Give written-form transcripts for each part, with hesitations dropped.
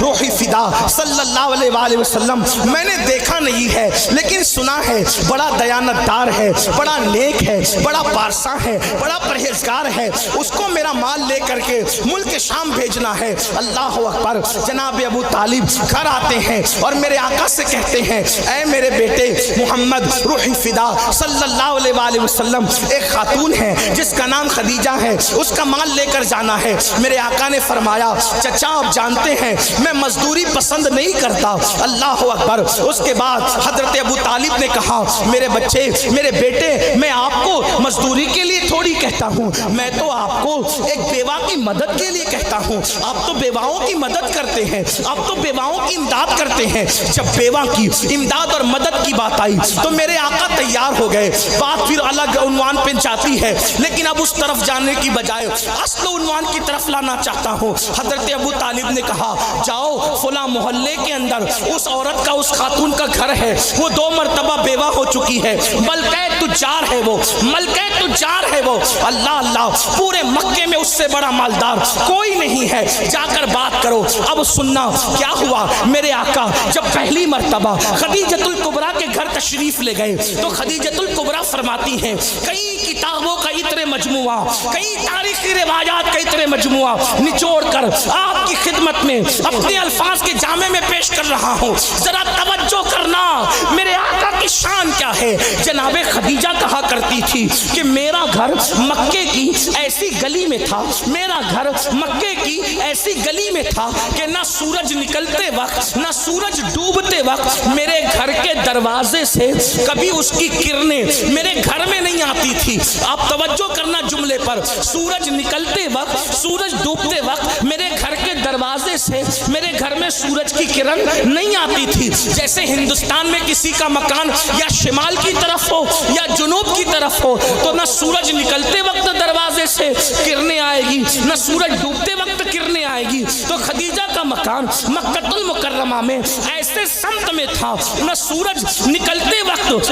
روح فدا صلی اللہ علیہ وآلہ وسلم میں نے دیکھا نہیں ہے لیکن سنا ہے بڑا دیانتدار ہے، بڑا نیک ہے، بڑا پارسا ہے، بڑا پرہیزگار ہے، اس کو میرا مال لے کر کے ملک شام بھیجنا ہے۔ اللہ اکبر۔ جناب ابو طالب گھر آتے ہیں اور میرے آقا سے کہتے ہیں اے میرے بیٹے محمد روح فدا صلی اللہ علیہ وآلہ وسلم، ایک خاتون ہے جس کا نام خدیجہ ہے، اس کا مال لے کر جانا ہے۔ میرے آقا نے فرمایا چچا آپ جانتے ہیں میں مزدوری پسند نہیں کرتا۔ اللہ اکبر۔ اس کے بعد حضرت ابو طالب نے کہا میرے بچے، میرے بیٹے، میں آپ کو مزدوری کے لیے تھوڑی کہتا ہوں، میں تو آپ کو ایک بیوہ کی مدد کے لیے کہتا ہوں۔ آپ تو بیواؤں کی مدد کرتے ہیں، آپ تو بیواؤں کی امداد کرتے ہیں۔ جب بیوہ کی امداد اور مدد کی بات آئی تو میرے آقا تیار ہو گئے۔ بات پھر الگ عنوان پہ جاتی ہے لیکن اب اس طرف جانے کی بجائے اصل عنوان کی طرف لانا چاہتا ہوں۔ حضرت ابو طالب نے کہا جاؤ فلاں محلے کے اندر اس عورت کا، اس خاتون کا گھر ہے، وہ 2 مرتبہ بیوہ ہو چکی ہے، ملکہ تجار ہے وہ، ملکہ تجار ہے وہ۔ اللہ اللہ، پورے مکے میں اس سے بڑا مالدار کوئی نہیں ہے، جا کر بات کرو۔ اب سننا کیا ہوا۔ میرے آقا جب پہلی مرتبہ خدیجۃ الکبریٰ کے گھر تشریف لے گئے تو خدیجۃ الکبریٰ فرماتی ہیں کئی کتابوں کا اتنے مجموعہ، کئی تاریخی روایات کا اتنے مجموعہ نچوڑ کر آپ کی خدمت میں اپنے الفاظ کے جامع میں پیش کر رہا ہوں، ذرا توجہ کرنا میرے آقا کی شان کیا ہے۔ جناب خدیجہ کہا کرتی تھی کہ میرا گھر مکے کی ایسی گلی میں تھا، میرا گھر مکے کی ایسی گلی میں تھا کہ نہ سورج نکلتے وقت نہ سورج ڈوبتے وقت میرے گھر کے دروازے سے کبھی اس کی کرنیں میرے گھر میں نہیں آتی تھی۔ آپ توجہ کرنا جملے پر، سورج نکلتے وقت سورج ڈوبتے وقت میرے گھر کے دروازے سے میرے گھر میں سورج کی کرن نہیں آتی تھی۔ جیسے ہندوستان میں کسی کا مکان یا شمال کی طرف ہو یا جنوب کی طرف ہو تو نہ سورج نکلتے وقت دروازے سے کرنیں آئے گی نہ سورج ڈوبتے وقت کرنیں آئے گی، تو خدیجہ کا مکان مکہ المکرمہ میں ایسے سمت میں تھا، نہ سورج نکلتے وقت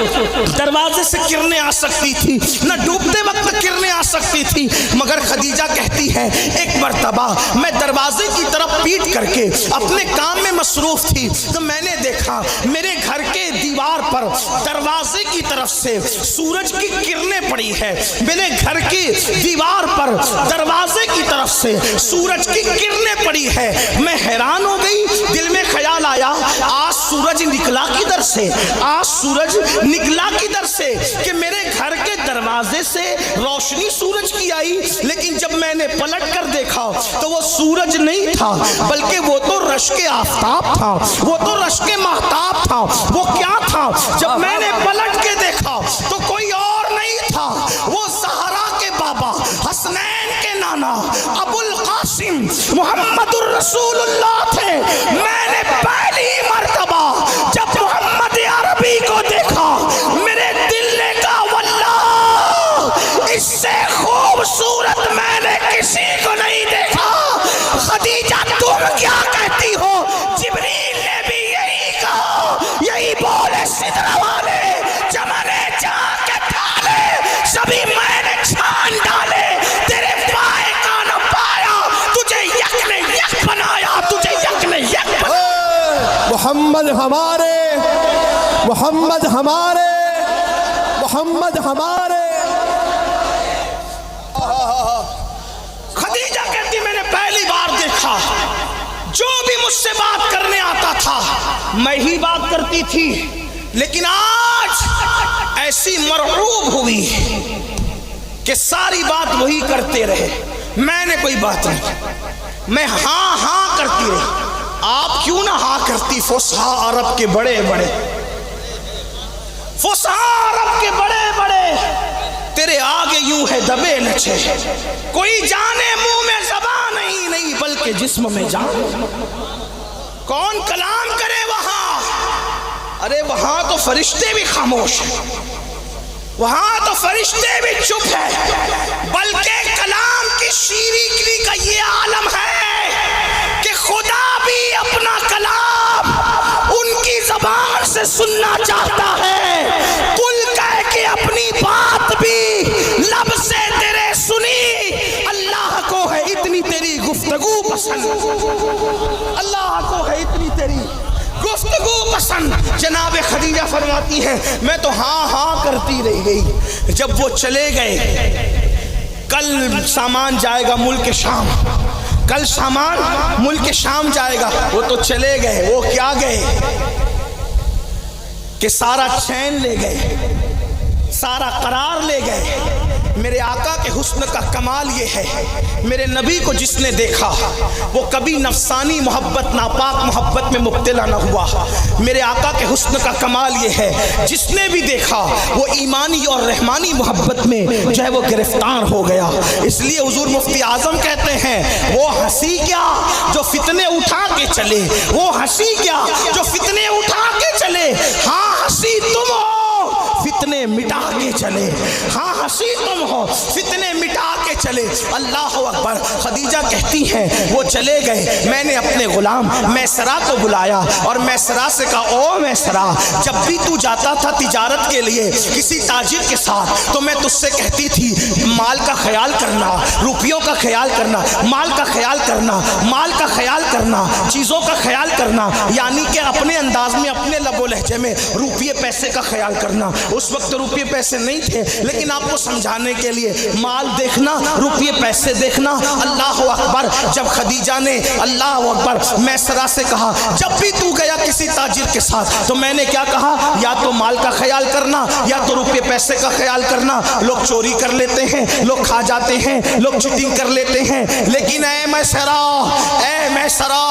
دروازے سے کرنیں آ سکتی تھی نہ ڈوبتے وقت کرنیں آ سکتی تھی۔ مگر خدیجہ کہتی ہے ایک مرتبہ میں دروازے کی طرف پیٹ کر کے اپنے کام میں مصروف تھی تو میں نے دیکھا میرے گھر کے دیوار پر دروازے کی طرف سے سورج کی کرنیں پڑی ہے، میرے گھر کی دیوار پر دروازے کی طرف سے سورج کی کرنیں پڑی ہے۔ میں حیران ہو گئی، دل میں خیال آیا آج سورج نکلا کدھر سے، آج سورج نکلا کدھر سے کہ میرے گھر کے دروازے سے روشنی سورج کی آئی، لیکن جب میں نے پلٹ کر دیکھا تو وہ سورج نہیں تھا بلکہ وہ تو رشک آفتاب تھا، وہ تو رشک مہتاب تھا۔ وہ کیا تھا؟ جب میں نے پلٹ کے دیکھا تو کوئی اور نہیں تھا، وہ زہرا کے بابا حسنین کے نانا ابو القاسم محمد الرسول اللہ تھے۔ میں نے پہلی مرتبہ جب محمد عربی کو دیکھا میرے دل نے کہا واللہ اس سے خوبصورت میں نے کسی کو نہیں دیکھا۔ خدیجہ تم کیا کہتی ہو؟ جبریل نے بھی یہی کہا، یہی بولے سدرہ والے چمنے جا کے ڈالے سبھی میں نے چھان ڈالے، تیرے پائے کا نہ پایا، تجھے یک نے یک بنایا، تجھے یک نے یک بنایا۔ محمد ہمارے، محمد ہمارے، محمد ہمارے۔ خدیجہ کہتی میں نے پہلی بار دیکھا جو بھی مجھ سے بات کرنے آتا تھا میں ہی بات کرتی تھی، لیکن آج ایسی مرعوب ہوئی کہ ساری بات وہی کرتے رہے، میں نے کوئی بات نہیں، میں ہاں ہاں کرتی رہی۔ آپ کیوں نہ ہاں کرتی؟ فصحا عرب کے بڑے بڑے، فصحا عرب کے بڑے بڑے تیرے آگے یوں ہے دبے نچے، کوئی جانے منہ میں زبان نہیں بلکہ جسم میں جان۔ کون کلام کرے وہاں؟ ارے وہاں تو فرشتے بھی خاموش ہیں، وہاں تو فرشتے بھی چپ ہیں، بلکہ کلام کی شیرینی کا یہ عالم ہے کہ خدا بھی اپنا کلام ان کی زبان سے سننا چاہتا ہے۔ کل کہہ کے اپنی بات بھی لب سے تیرے سنی، اللہ کو ہے اتنی تیری گفتگو پسند، اللہ کو ہے اتنی تیری گفتگو پسند۔ جناب خدیجہ فرماتی ہے میں تو ہاں ہاں کرتی رہ گئی۔ جب وہ چلے گئے، کل سامان جائے گا ملک شام، کل سامان ملک شام جائے گا، وہ تو چلے گئے، وہ کیا گئے کہ سارا چین لے گئے، سارا قرار لے گئے۔ میرے آقا کے حسن کا کمال یہ ہے، میرے نبی کو جس نے دیکھا وہ کبھی نفسانی محبت، ناپاک محبت میں مبتلا نہ ہوا۔ میرے آقا کے حسن کا کمال یہ ہے، جس نے بھی دیکھا وہ ایمانی اور رحمانی محبت میں جو ہے وہ گرفتار ہو گیا۔ اس لیے حضور مفتی اعظم کہتے ہیں وہ ہنسی کیا جو فتنے اٹھا کے چلے، وہ ہنسی کیا جو فتنے اٹھا کے چلے، ہاں ہنسی تم ہو فتنے مٹا کے چلے، ہاں ہنسی تم ہو فتنے مٹا کے چلے۔ اللہ اکبر۔ خدیجہ کہتی ہیں وہ چلے گئے، میں نے اپنے غلام میسرہ کو بلایا اور میسرہ سے کہا او میسرہ، جب بھی تو جاتا تھا تجارت کے لیے کسی تاجر کے ساتھ تو میں تجھ سے کہتی تھی مال کا خیال کرنا، روپیوں کا خیال کرنا، مال کا خیال کرنا، مال کا خیال کرنا، چیزوں کا خیال کرنا، یعنی کہ اپنے انداز میں، اپنے لب و لہجے میں روپیے پیسے کا خیال کرنا۔ اس وقت روپیے پیسے نہیں تھے، لیکن آپ کو سمجھانے کے لیے مال دیکھنا، روپیے پیسے دیکھنا۔ اللہ اکبر۔ جب خدیجہ نے اللہ اکبر میسرہ سے کہا جب بھی تو گیا کسی تاجر کے ساتھ تو میں نے کیا کہا، یا تو مال کا خیال کرنا یا تو روپیے پیسے کا خیال کرنا۔ لوگ چوری کر لیتے ہیں، لوگ کھا جاتے ہیں، لوگ چیٹنگ کر لیتے ہیں، لیکن اے میسرہ، اے میسرہ،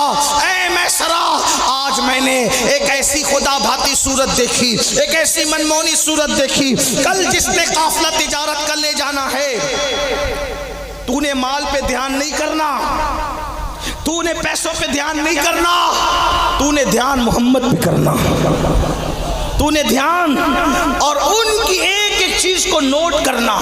اے میسرہ، آج میں نے ایک ایسی خدا بھاتی صورت دیکھی، ایک ایسی منمونی صورت دیکھی۔ کل جس نے قافلہ تجارت کر لے جانا ہے، تو نے مال پہ دھیان نہیں کرنا، تو نے پیسوں پہ دھیان نہیں کرنا، تو نے دھیان محمد پہ کرنا، تو نے دھیان اور ان کی ایک ایک چیز کو نوٹ کرنا۔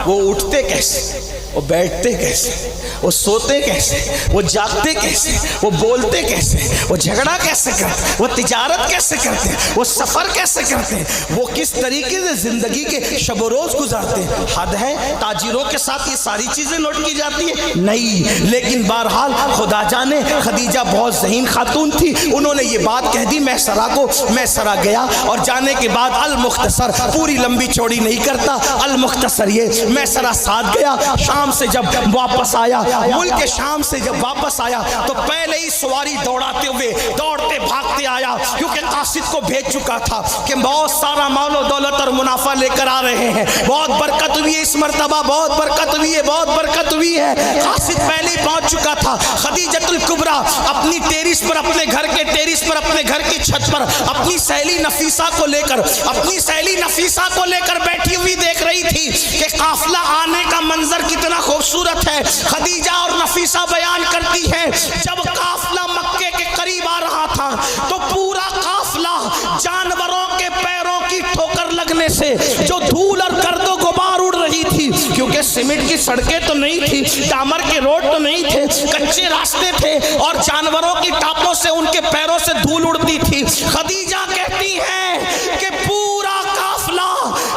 وہ اٹھتے کیسے، وہ بیٹھتے کیسے، وہ سوتے کیسے، وہ جاگتے کیسے، وہ بولتے کیسے، وہ جھگڑا کیسے کرتے، وہ تجارت کیسے کرتے، وہ سفر کیسے کرتے، وہ کس طریقے سے زندگی کے شب و روز گزارتے۔ حد ہے تاجروں کے ساتھ یہ ساری چیزیں نوٹ کی جاتی ہیں؟ نہیں، لیکن بہرحال خدا جانے خدیجہ بہت ذہین خاتون تھی، انہوں نے یہ بات کہہ دی میسرہ کو۔ میسرہ گیا اور جانے کے بعد المختصر، پوری لمبی چوڑی نہیں کرتا، المختصر یہ میسرہ ساتھ گیا۔ شام سے جب واپس آیا، ملک شام سے جب واپس آیا تو پہلے ہی سواری دوڑاتے ہوئے دوڑتے بھاگتے آیا، کیونکہ قاصد کو بھیج چکا تھا کہ بہت سارا مال و دولت اور منافع لے کر آ رہے ہیں، بہت برکت ہوئی ہے اس مرتبہ، بہت برکت ہوئی ہے، بہت برکت ہوئی ہے۔ قاصد پہلے ہی پہنچ چکا تھا۔ خدیجۃ الکبریٰ اپنی ٹیرس پر، اپنے گھر کے ٹیرس پر، اپنے گھر کی چھت پر اپنی سہیلی نفیسہ کو لے کر، اپنی سہیلی نفیسہ کو لے کر بیٹھی ہوئی دیکھ رہی تھی کہ قافلہ آنے کا منظر کتنا خوبصورت ہے۔ خدیجہ اور نفیسہ بیان کرتی ہے جب قافلہ مکے کے قریب آ رہا تھا تو پورا قافلہ جانوروں کے پیروں کی ٹھوکر لگنے سے جو دھول اور گرد و غبار اڑ رہی تھی، کیونکہ سیمنٹ کی سڑکیں تو نہیں تھی، ڈامر کے روڈ تو نہیں تھے، کچے راستے تھے اور جانوروں کی ٹاپوں سے ان کے پیروں سے دھول اڑتی تھی۔ خدیجہ کہتی ہے کہ پورا قافلہ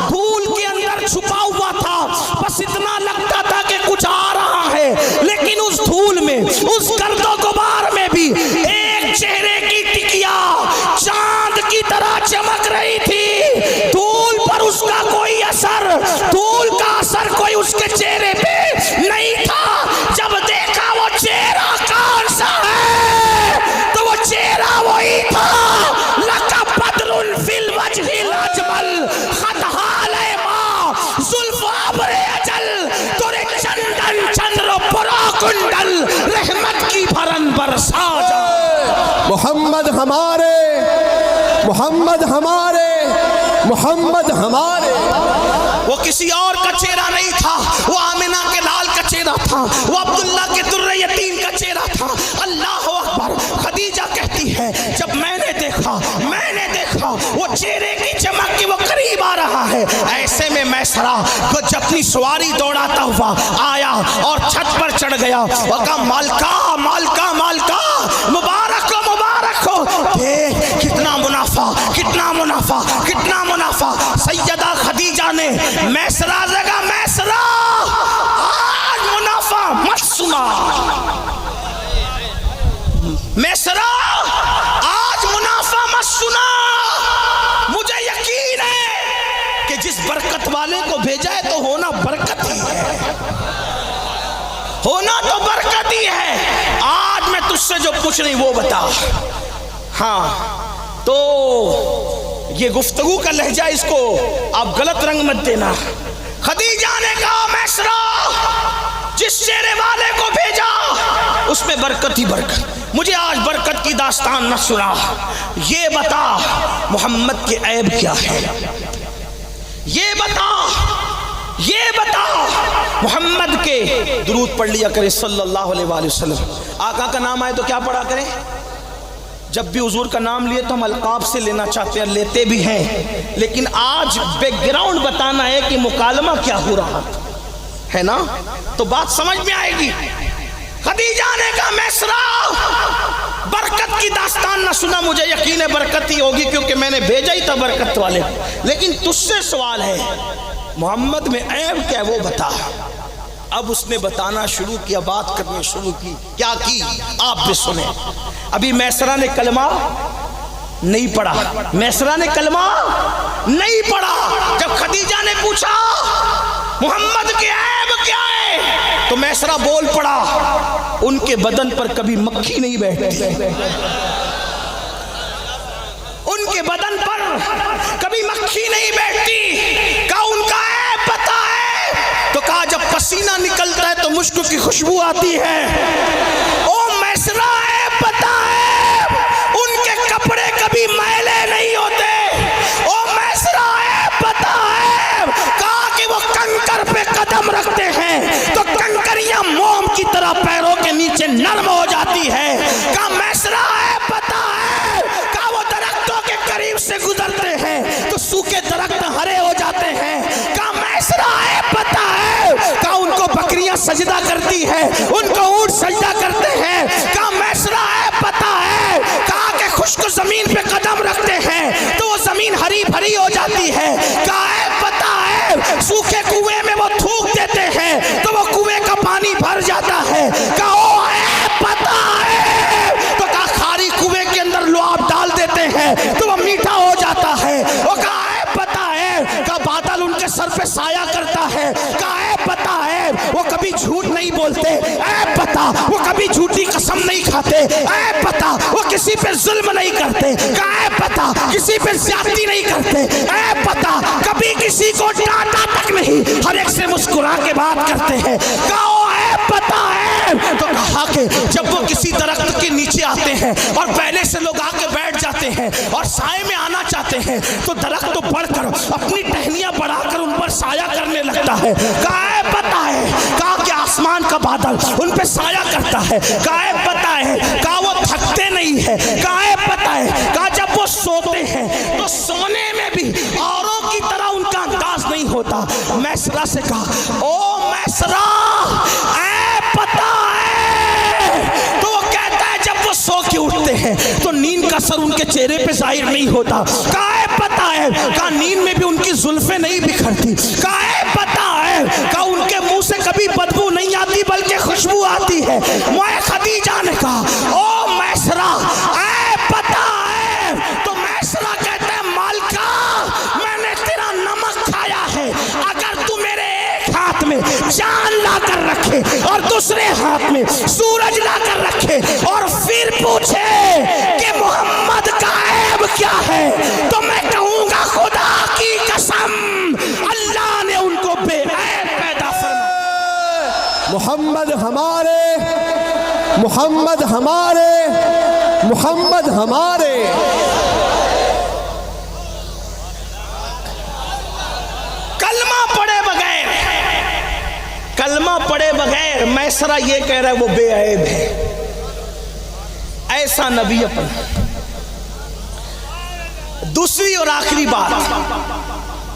دھول کے اندر چھپا ہوا تھا، بس اتنا لگتا تھا کہ کچھ آ رہا ہے، لیکن اس دھول میں، اس گرد و غبار میں بھی ایک چہرے کی ٹکیا چاند کی طرح چمک رہی تھی۔ دھول پر اس کا کوئی اثر، دھول کا اثر کوئی اس کے چہرے پہ نہیں تھا۔ جب دیکھا وہ چہرہ کون سا ہے تو وہ چہرہ وہی تھا، لَكَ بَدْرٌ فِي الْوَجْهِ الْأَجْمَلِ خَدْ حَالَ مَا زُلْفُ ابْرِ اجل، تورے چندن چندر پرا کنڈل رحمت کی بھرن برسا جا۔ محمد ہمارے، محمد ہمارے، محمد ہمارے۔ وہ کسی اور کا چہرہ نہیں تھا، وہ آمنہ کے لال کا چہرہ تھا، وہ عبداللہ کے در یتیم کا چہرہ تھا۔ اللہ اکبر۔ خدیجہ کہتی ہے جب میں نے دیکھا وہ چہرے کی چمک کے وہ قریب آ رہا ہے، ایسے میں میسرہ کو جب اپنی سواری دوڑاتا ہوا آیا اور چھت پر چڑھ گیا اور کہا مالکا مالکا مالکا، مبارک ہو مبارک ہو، دیکھ کتنا منافع، کتنا منافع، کتنا منافع۔ سیدہ خدیجہ نے میسرہ سے کہا میسرہ آج منافع مت سنا، ہونا تو برکت ہی ہے. آج میں تجھ سے جو پوچھ رہی وہ بتا. ہاں تو یہ گفتگو کا لہجہ اس کو آپ غلط رنگ مت دینا. خدیجہ نے کہا میسرا جس چہرے والے کو بھیجا اس میں برکت ہی برکت. مجھے آج برکت کی داستان نہ سنا. یہ بتا محمد کے عیب کیا ہے. یہ بتا محمد کے درود پڑھ لیا کرے صلی اللہ علیہ وآلہ وسلم. آقا کا نام آئے تو کیا پڑھا کریں. جب بھی حضور کا نام لیے تو ہم القاب سے لینا چاہتے ہیں, لیتے بھی ہیں, لیکن آج بیک گراؤنڈ بتانا ہے کہ مکالمہ کیا ہو رہا ہے نا, تو بات سمجھ میں آئے گی. خدیجہ نے کہا میسرا برکت کی داستان نہ سنا. مجھے یقین ہے برکت ہی ہوگی کیونکہ میں نے بھیجا ہی تھا برکت والے, لیکن تجھ سے سوال ہے محمد میں عیب کیا ہے وہ بتا. اب اس نے بتانا شروع کیا, بات کرنے شروع کی. کیا کی آپ بھی سنیں. ابھی میسرہ نے کلمہ نہیں پڑھا, میسرہ نے کلمہ نہیں پڑھا. جب خدیجہ نے پوچھا محمد کے عیب کیا ہے تو میسرہ بول پڑا ان کے بدن پر کبھی مکھی نہیں بیٹھتی, ان کے بدن پر کبھی مکھی نہیں بیٹھتی. کہا ان کا عیب پتہ ہے تو کہا جب پسینہ نکلتا ہے تو مشک کی خوشبو آتی ہے. او میسرہ عیب پتہ ہے ان کے کپڑے کبھی میلے نہیں ہوتے. او میسرہ عیب پتہ ہے کہا کہ وہ کنکر پہ قدم رکھتے ہیں تو کنکریاں موم کی طرح پیروں کے نیچے نرم ہو جاتی ہے. کہا میسرہ عیب پتہ ہے کہا وہ درختوں کے قریب سے گزرتے ہیں تو سوکھے درخت ہرے ہو جاتے ہیں. کہا میسرہ عیب پتہ ہے کہا ان کو بکریاں سجدہ کرتی ہے, ان کو اونٹ سجدہ کرتے ہیں. کہا میسرہ عیب پتہ ہے کہا کہ خشک زمین پہ قدم رکھتے ہیں تو وہ زمین ہری بھری ہو جاتی ہے. کہا عیب پتہ ہے سوکھے کنویں میں وہ تھوک دیتے ہیں تو وہ کنویں کا پانی بھر جاتا ہے. کہا او عیب پتہ ہے تو کہا کھاری کنویں کے اندر لعاب ڈال دیتے ہیں تو وہ میٹھا ہو جاتا ہے. وہ کہا عیب پتہ ہے کہا بادل ان کے سر پہ سایہ کرتا ہے. کہا عیب پتہ ہے وہ کبھی جھوٹ نہیں بولتے. عیب پتہ وہ کبھی جھوٹی قسم نہیں کھاتے. عیب پتہ وہ کسی پہ ظلم نہیں کرتے. کہا عیب پتہ کسی پہ زیادتی نہیں کرتے. عیب پتہ کبھی کسی کو ڈانٹا تک نہیں, ہر ایک سے مسکرا کے بات کرتے ہیں. کہا او عیب پتہ ہے تو کہا کہ جب وہ کسی درخت کے نیچے آتے ہیں اور پہلے سے لوگ آ کے بیٹھ جاتے ہیں اور سائے میں آنا چاہتے ہیں تو درخت تو بڑھ کر اپنی ٹہنیاں بڑھا کر ان پر سایہ کرنے لگتا ہے. کہا عیب پتہ ہے کہا کہ آسمان کا بادل ان پہ سایہ کرتا ہے. کہا عیب پتہ ہے کہا وہ تھکتے نہیں ہے. کہا عیب پتہ ہے کہا جب وہ سوتے ہیں تو سونے میں بھی اوروں کی طرح ان کا انداز نہیں ہوتا. میسرہ سے کہا او میسرہ عیب پتہ ہے تو وہ کہتا ہے جب وہ سو کے اٹھتے ہیں تو نیند کا اثر ان کے چہرے پہ ظاہر نہیں ہوتا. کہا عیب پتہ ہے کہا نیند میں بھی ان کی زلفیں نہیں بکھرتی. کہا عیب پتہ ہے کہا ان کے منہ سے کبھی بدبو نہیں آتی بلکہ خوشبو آتی ہے. میں خدیجہ نے کہا او میسرہ عیب پتہ ہے تو میسرہ کہتا ہے مالکہ میں نے تیرا نمک کھایا ہے, اگر تو میرے ایک ہاتھ میں چاند لا کر رکھے اور دوسرے ہاتھ میں سورج لا کر رکھے اور پھر پوچھے کہ محمد کا عیب کیا ہے تو میں کہوں گا خدا کی قسم اللہ نے ان کو بے عیب پیدا فرمایا. محمد ہمارے, محمد ہمارے, محمد ہمارے. کلمہ پڑھے بغیر میسرہ یہ کہہ رہا ہے وہ بے عیب ہے. ایسا نبی اپنا. دوسری اور آخری بات,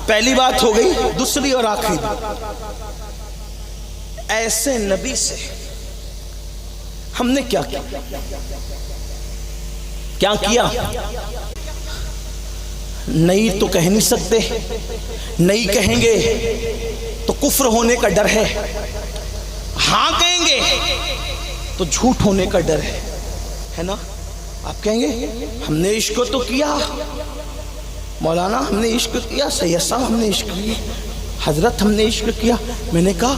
پہلی بات ہو گئی, دوسری اور آخری بات, ایسے نبی سے ہم نے کیا کیا نہیں تو کہہ نہیں سکتے, نہیں کہیں گے تو کفر ہونے کا ڈر ہے, ہاں کہیں گے تو جھوٹ ہونے کا ڈر ہے نا. آپ کہیں گے ہم نے عشق تو کیا مولانا, ہم نے عشق کیا, سید صاحب ہم نے عشق کیا, حضرت ہم نے عشق کیا. میں نے کہا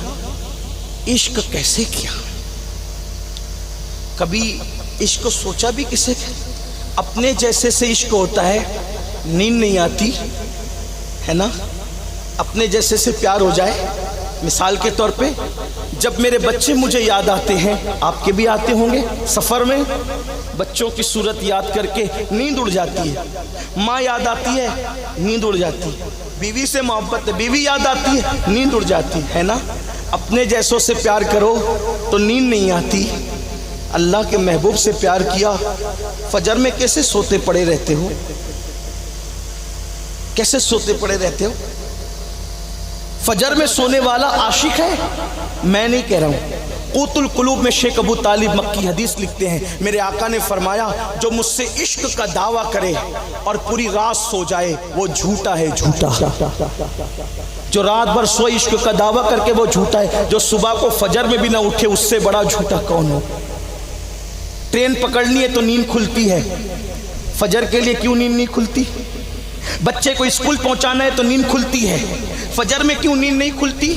عشق کیسے کیا؟ کبھی عشق کو سوچا بھی کسے؟ اپنے جیسے سے عشق ہوتا ہے، نیند نہیں آتی ہے نا؟ اپنے جیسے سے پیار ہو جائے، مثال کے طور پہ جب میرے بچے مجھے یاد آتے ہیں، آپ کے بھی آتے ہوں گے، سفر میں بچوں کی صورت یاد کر کے نیند اڑ جاتی ہے، ماں یاد آتی ہے نیند اڑ جاتی ہے، بیوی سے محبت ہے، بیوی یاد آتی ہے نیند اڑ جاتی ہے نا؟ اپنے جیسوں سے پیار کرو تو نیند نہیں آتی، اللہ کے محبوب سے پیار کیا، فجر میں کیسے سوتے پڑے رہتے ہو؟ کیسے سوتے پڑے رہتے ہو؟ فجر میں سونے والا عاشق ہے؟ میں نہیں کہہ رہا ہوں، قوت القلوب میں شیخ ابو طالب مکی حدیث لکھتے ہیں، میرے آقا نے فرمایا جو مجھ سے عشق کا دعویٰ کرے اور پوری رات سو جائے وہ جھوٹا ہے، جھوٹا۔ جو رات بھر سوئے عشق کا دعویٰ کر کے وہ جھوٹا ہے، جو صبح کو فجر میں بھی نہ اٹھے اس سے بڑا جھوٹا کون ہو؟ ٹرین پکڑنی ہے تو نیند کھلتی ہے، فجر کے لیے کیوں نیند نہیں کھلتی؟ بچے کو اسکول پہنچانا ہے تو نیند کھلتی ہے، فجر میں کیوں نیند نہیں کھلتی؟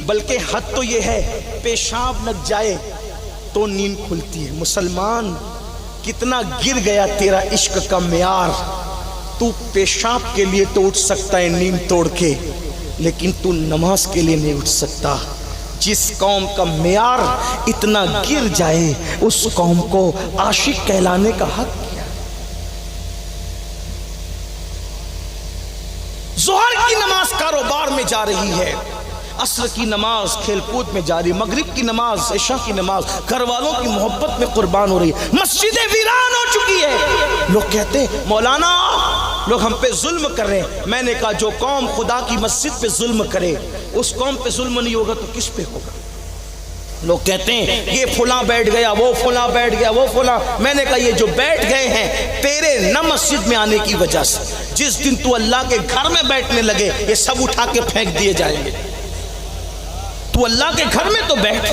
بلکہ حد تو یہ ہے پیشاب لگ جائے تو نیند کھلتی ہے۔ مسلمان کتنا گر گیا تیرا عشق کا معیار، تو پیشاب کے لیے تو اٹھ سکتا ہے نیند توڑ کے، لیکن تو نماز کے لیے نہیں اٹھ سکتا۔ جس قوم کا معیار اتنا گر جائے اس قوم کو عاشق کہلانے کا حق کیا؟ ظہر کی نماز کاروبار میں جا رہی ہے، عصر کی نماز کھیل کود میں جاری، مغرب کی نماز، عشاء کی نماز گھر والوں کی محبت میں قربان ہو رہی ہے، مسجدیں ویران ہو چکی ہے۔ لوگ کہتے ہیں مولانا لوگ ہم پہ ظلم کر رہے ہیں۔ میں نے کہا جو قوم خدا کی مسجد پہ ظلم کرے اس قوم پہ ظلم نہیں ہوگا تو کس پہ ہوگا؟ لوگ کہتے ہیں یہ فلاں بیٹھ گیا، وہ فلاں بیٹھ گیا، وہ فلاں۔ میں نے کہا یہ جو بیٹھ گئے ہیں تیرے نہ مسجد میں آنے کی وجہ سے، جس دن تو اللہ کے گھر میں بیٹھنے لگے یہ سب اٹھا کے پھینک دیے جائیں گے۔ تو اللہ کے گھر میں تو بیٹھ،